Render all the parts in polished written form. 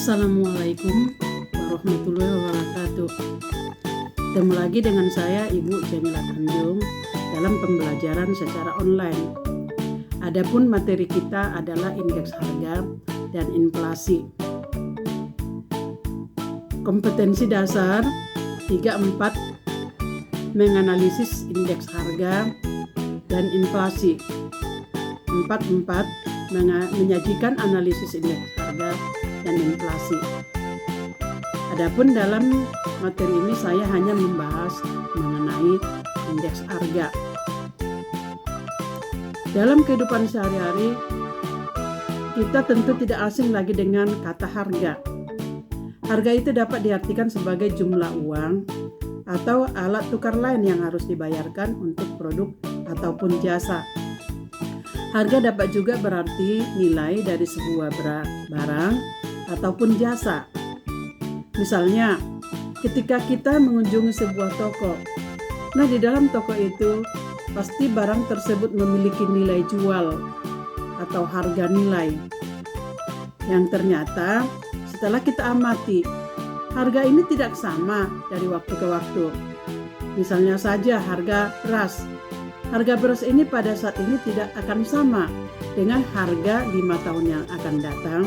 Assalamualaikum warahmatullahi wabarakatuh. Ketemu lagi dengan saya Ibu Jamila Tanjung dalam pembelajaran secara online. Adapun materi kita adalah indeks harga dan inflasi. Kompetensi dasar 3-4 menganalisis indeks harga dan inflasi. 4-4 menyajikan analisis indeks harga dan inflasi. Adapun dalam materi ini saya hanya membahas mengenai indeks harga. Dalam kehidupan sehari-hari, kita tentu tidak asing lagi dengan kata harga. Harga itu dapat diartikan sebagai jumlah uang atau alat tukar lain yang harus dibayarkan untuk produk ataupun jasa. Harga dapat juga berarti nilai dari sebuah barang ataupun jasa. Misalnya, ketika kita mengunjungi sebuah toko, di dalam toko itu pasti barang tersebut memiliki nilai jual atau harga nilai. Yang ternyata setelah kita amati, harga ini tidak sama dari waktu ke waktu. Misalnya saja harga beras. Harga beras ini pada saat ini tidak akan sama dengan harga 5 tahun yang akan datang,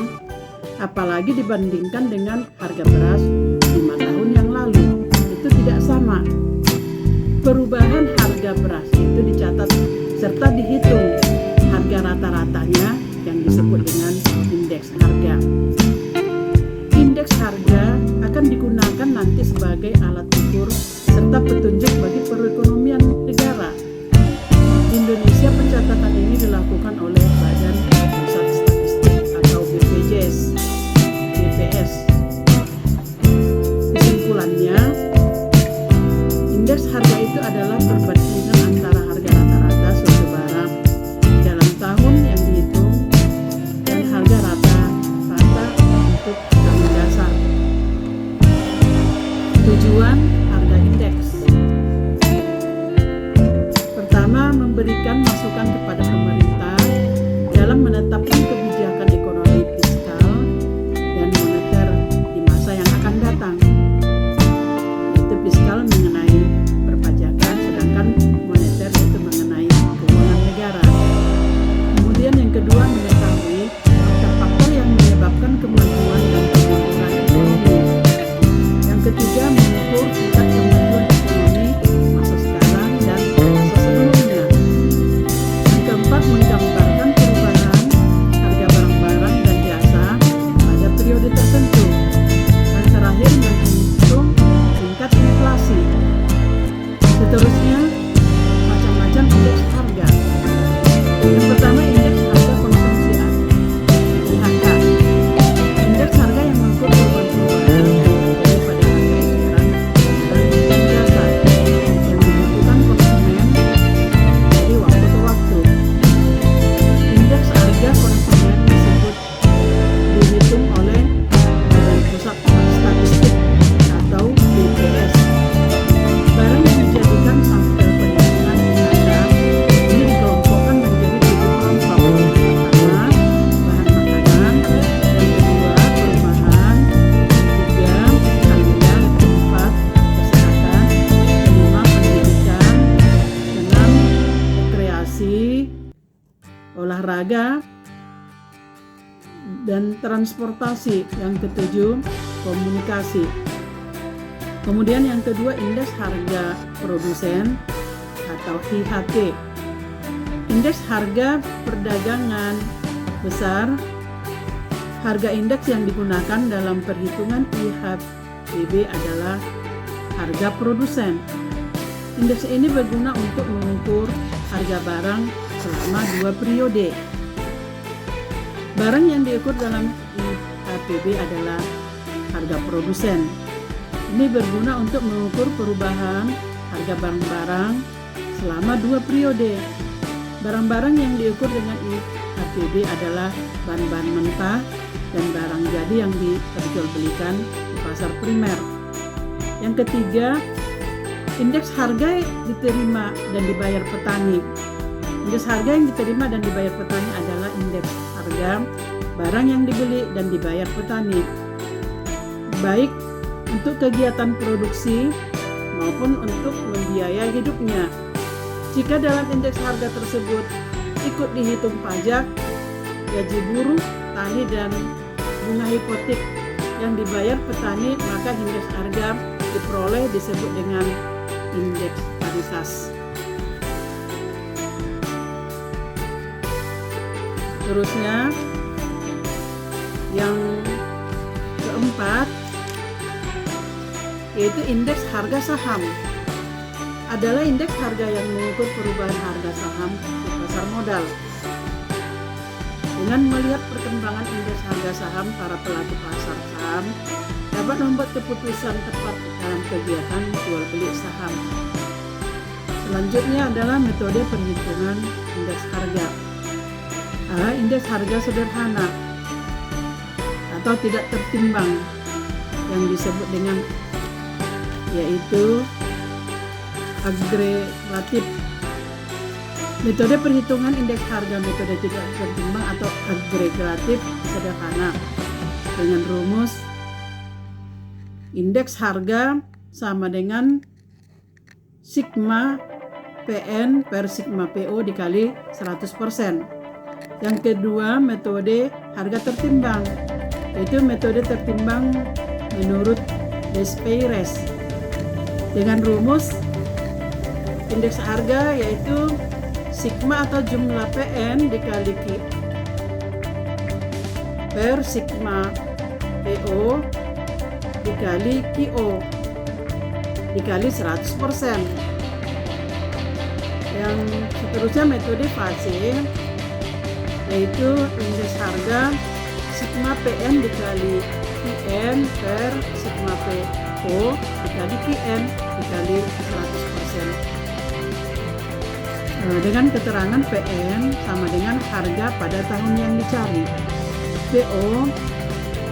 apalagi dibandingkan dengan harga beras 5 tahun yang lalu. Itu tidak sama. Perubahan harga beras itu dicatat serta dihitung harga rata-ratanya yang disebut dengan indeks harga. Indeks harga akan digunakan nanti sebagai alat ukur serta petunjuk bagi perekonomian negara. Di Indonesia pencatatan ini dilakukan oleh Badan Pusat Statistik atau BPJS. Kesimpulannya, indeks harga itu adalah perbandingan antara harga rata-rata suatu barang dalam tahun yang dihitung dan harga rata-rata untuk tahun dasar. Tujuan harga indeks: pertama, memberikan masukan kepada pemerintah dalam menetapkan kebijakan ekonomi fiskal dan moneter di masa yang akan datang. Itu fiskal mengenai perpajakan, sedangkan moneter itu mengenai keuangan negara. Kemudian yang kedua, mengetahui faktor-faktor yang menyebabkan kemajuan dan kemakmuran ekonomi. Yang ketiga, mengukur tingkat kemajuan ekonomi masa sekarang dan masa sebelumnya. Yang keempat, menggambarkan perubahan harga barang-barang dan jasa pada periode tertentu. Dan terakhir, menghitung tingkat inflasi. Seterusnya, macam-macam indeks harga. Yang pertama, indeks harga konsumsi (IHK). Indeks harga yang mengukur perubahan yang terjadi pada harga eceran barang dan jasa yang dibutuhkan konsumen dari waktu ke waktu. Indeks harga konsumen dihitung oleh Badan Pusat Statistik atau BPS. Barang yang dijadikan sampel perhitungan harga ini dikelompokkan menjadi 7 kelompok. Pertama, bahan makanan. Yang kedua, perumahan. Ketiga, tanggal. Keempat, kesehatan. Kelima, pendidikan. Keenam, rekreasi, olahraga, dan transportasi. Yang ketujuh, komunikasi. Kemudian yang kedua, indeks harga produsen atau IHP. Indeks harga perdagangan besar. Harga indeks yang digunakan dalam perhitungan IHPB adalah harga produsen. Indeks ini berguna untuk mengukur harga barang selama 2 periode. Barang yang diukur dalam IHPB adalah harga produsen. Ini berguna untuk mengukur perubahan harga barang-barang selama 2 periode. Barang-barang yang diukur dengan IHPB adalah bahan-bahan mentah dan barang jadi yang diperjualbelikan di pasar primer. Yang ketiga, indeks harga diterima dan dibayar petani. Indeks harga yang diterima dan dibayar petani adalah indeks harga barang yang dibeli dan dibayar petani. baik untuk kegiatan produksi maupun untuk membiayai hidupnya. Jika dalam indeks harga tersebut ikut dihitung pajak, gaji buruh, tani, dan bunga hipotek yang dibayar petani, maka indeks harga diperoleh disebut dengan indeks paritas. Terusnya, yang keempat yaitu indeks harga saham. Adalah indeks harga yang mengukur perubahan harga saham di pasar modal. Dengan melihat perkembangan indeks harga saham, para pelaku pasar saham dapat membuat keputusan tepat dalam kegiatan jual beli saham. Selanjutnya adalah metode perhitungan indeks harga. Indeks harga sederhana atau tidak tertimbang yang disebut dengan yaitu agregatif. Metode perhitungan indeks harga metode tidak tertimbang atau agregatif sederhana dengan rumus indeks harga sama dengan sigma PN per sigma PO dikali 100%. Yang kedua, metode harga tertimbang, yaitu metode tertimbang menurut Des-Peyres dengan rumus indeks harga yaitu sigma atau jumlah PN dikali Q per sigma PO dikali QO dikali 100%. Yang seterusnya metode fase yaitu indeks harga sigma PN dikali QN per sigma PO dikali QN dikali 100%. Dengan keterangan PN sama dengan harga pada tahun yang dicari, PO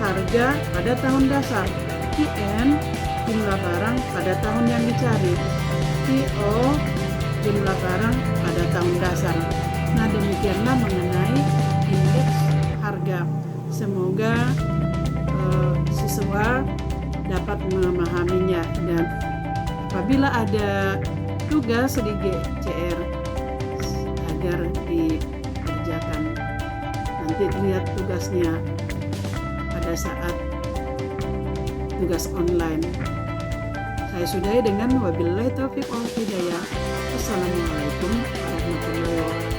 harga pada tahun dasar, QN jumlah barang pada tahun yang dicari, QO jumlah barang pada tahun dasar. Nah, demikianlah mengenai indeks harga. Semoga siswa dapat memahaminya, dan apabila ada tugas di GCR agar dikerjakan. Nanti lihat tugasnya pada saat tugas online. Saya sudahi dengan wabillahi taufiq wal hidayah. Wassalamualaikum warahmatullahi wabarakatuh.